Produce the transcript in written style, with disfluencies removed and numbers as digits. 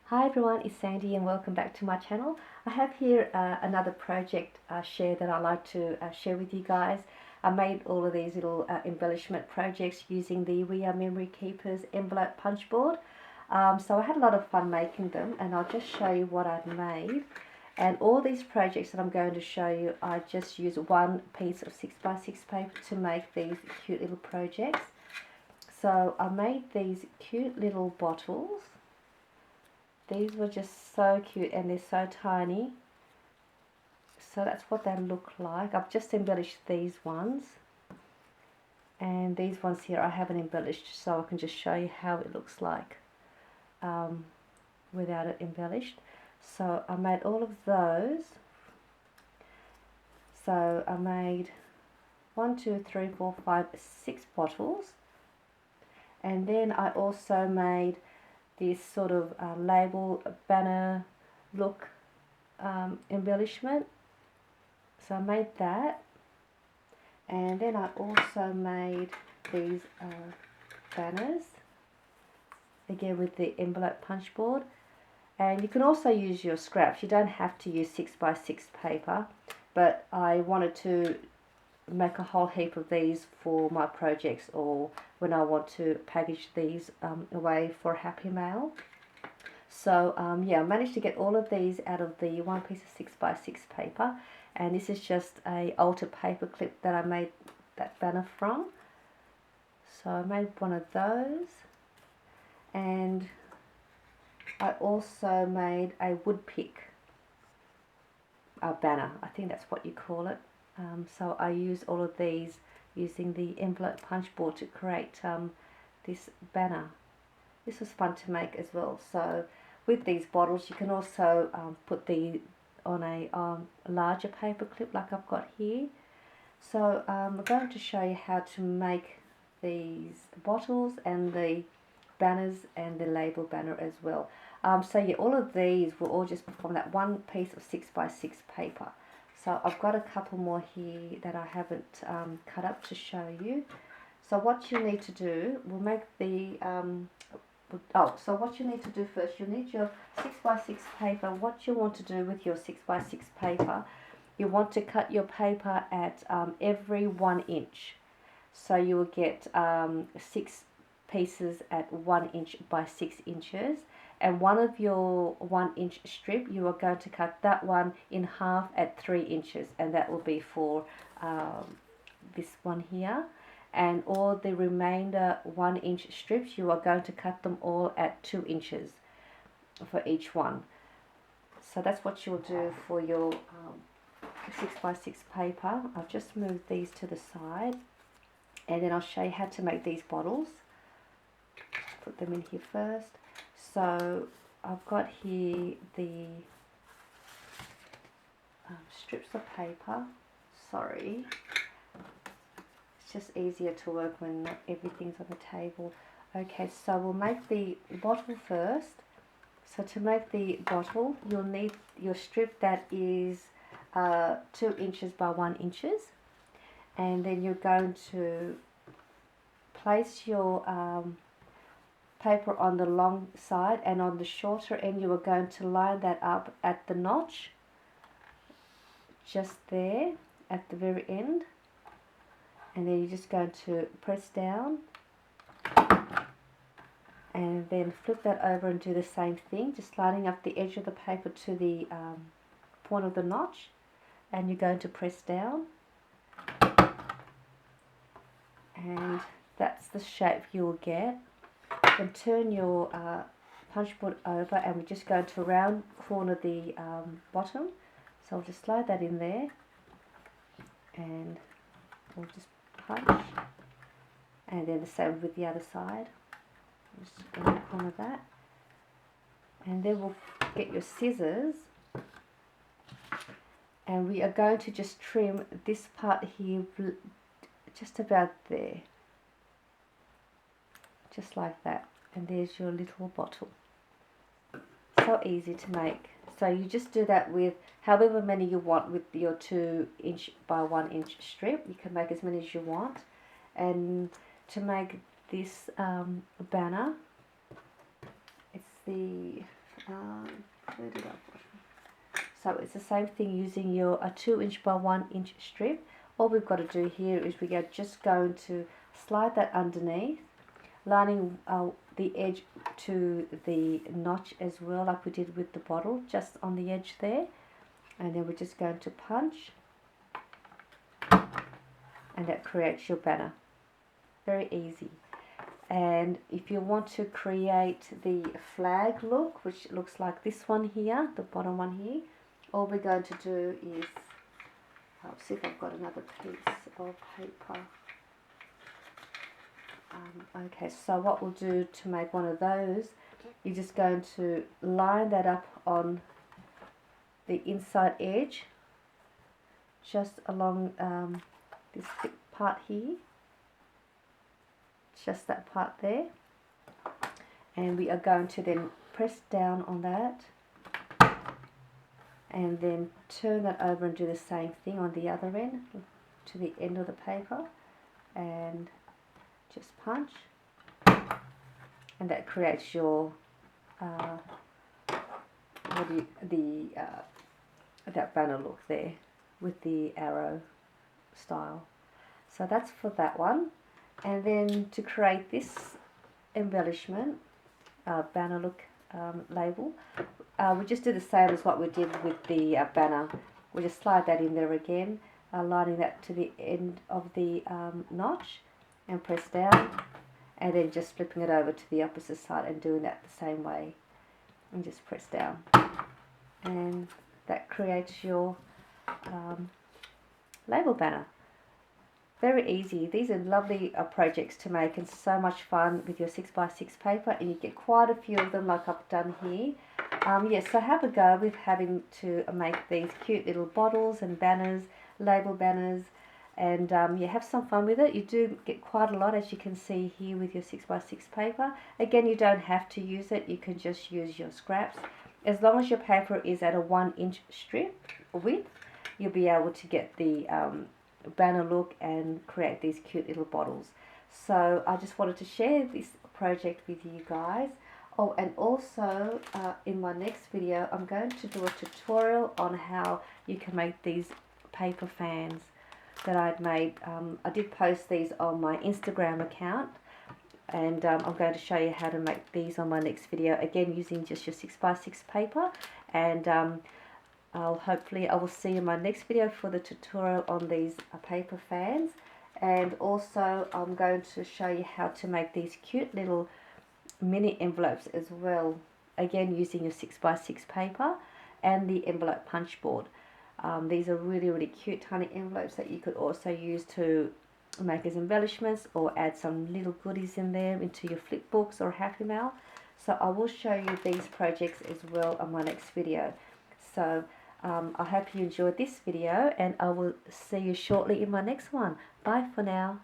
Hi everyone, it's Sandy and welcome back to my channel. I have here another project share that I like to share with you guys. I made all of these little embellishment projects using the We Are Memory Keepers Envelope Punchboard. So I had a lot of fun making them, and I'll just show you what I've made. And all these projects that I'm going to show you, I just use one piece of 6x6 paper to make these cute little projects. So I made these cute little bottles. These were just so cute and they're so tiny. So that's what they look like. I've just embellished these ones. And these ones here I haven't embellished, so I can just show you how it looks like without it embellished. So I made all of those. So I made 1, 2, 3, 4, 5, 6 bottles. And then I also made this sort of label banner look embellishment. So I made that, and then I also made these banners again with the envelope punch board. And you can also use your scraps. You don't have to use 6x6 paper, but I wanted to make a whole heap of these for my projects or when I want to package these away for happy mail. So yeah, I managed to get all of these out of the one piece of 6x6 paper, and this is just a altered paper clip that I made that banner from. So I made one of those, and I also made a wood pick banner. I think that's what you call it. So I use all of these using the envelope punch board to create this banner. This was fun to make as well. So with these bottles you can also put the on a larger paper clip like I've got here. So I'm going to show you how to make these bottles and the banners and the label banner as well. So yeah, all of these were all just from that one piece of 6x6 paper. So I've got a couple more here that I haven't cut up to show you. So what you need to do, we'll make the so what you need to do first, you need your 6x6 paper. What you want to do with your 6x6 paper, you want to cut your paper at every 1 inch. So you will get 6 pieces at 1 inch by 6 inches. And one of your 1 inch strip, you are going to cut that one in half at 3 inches. And that will be for this one here. And all the remainder 1 inch strips, you are going to cut them all at 2 inches for each one. So that's what you'll do for your 6x6 paper. I've just moved these to the side, and then I'll show you how to make these bottles. Put them in here first. So I've got here the strips of paper. Sorry. It's just easier to work when everything's on the table. Okay, so we'll make the bottle first. So to make the bottle, you'll need your strip that is 2 inches by 1 inches. And then you're going to place your paper on the long side, and on the shorter end you are going to line that up at the notch just there at the very end, and then you're just going to press down and then flip that over and do the same thing, just lining up the edge of the paper to the point of the notch, and you're going to press down, and that's the shape you'll get. Then turn your punch board over, and we're just going to round corner the bottom. So I'll just slide that in there, and we'll just punch, and then the same with the other side. Just round corner that, and then we'll get your scissors, and we are going to just trim this part here just about there. Just like that, and there's your little bottle. So easy to make. So you just do that with however many you want with your 2 inch by 1 inch strip. You can make as many as you want. And to make this banner, it's the Where did I put it? So it's the same thing using your 2" by 1" strip. All we've got to do here is we are just going to slide that underneath, lining the edge to the notch as well, like we did with the bottle, just on the edge there. And then we're just going to punch, and that creates your banner. Very easy. And if you want to create the flag look, which looks like this one here, the bottom one here, all we're going to do is, I'll see if I've got another piece of paper. Okay, so what we'll do to make one of those, you're just going to line that up on the inside edge, just along this thick part here, just that part there, and we are going to then press down on that and then turn that over and do the same thing on the other end to the end of the paper, and just punch, and that creates your that banner look there with the arrow style. So that's for that one. And then to create this embellishment banner look label, we just do the same as what we did with the banner. We just slide that in there again, lining that to the end of the notch, and press down, and then just flipping it over to the opposite side and doing that the same way, and just press down, and that creates your label banner. Very easy. These are lovely projects to make, and so much fun with your 6x6 paper, and you get quite a few of them like I've done here. Yes, so have a go with having to make these cute little bottles and banners, label banners, and you have some fun with it. You do get quite a lot, as you can see here with your 6x6 paper. Again, you don't have to use it, you can just use your scraps. As long as your paper is at a 1" strip width, you'll be able to get the banner look and create these cute little bottles. So I just wanted to share this project with you guys. Oh, and also in my next video I'm going to do a tutorial on how you can make these paper fans that I'd made. I did post these on my Instagram account, and I'm going to show you how to make these on my next video, again using just your 6x6 paper. And hopefully I will see you in my next video for the tutorial on these paper fans. And also I'm going to show you how to make these cute little mini envelopes as well, again using your 6x6 paper and the envelope punch board. These are really cute tiny envelopes that you could also use to make as embellishments, or add some little goodies in there into your flip books or happy mail. So I will show you these projects as well on my next video. So I hope you enjoyed this video, and I will see you shortly in my next one. Bye for now.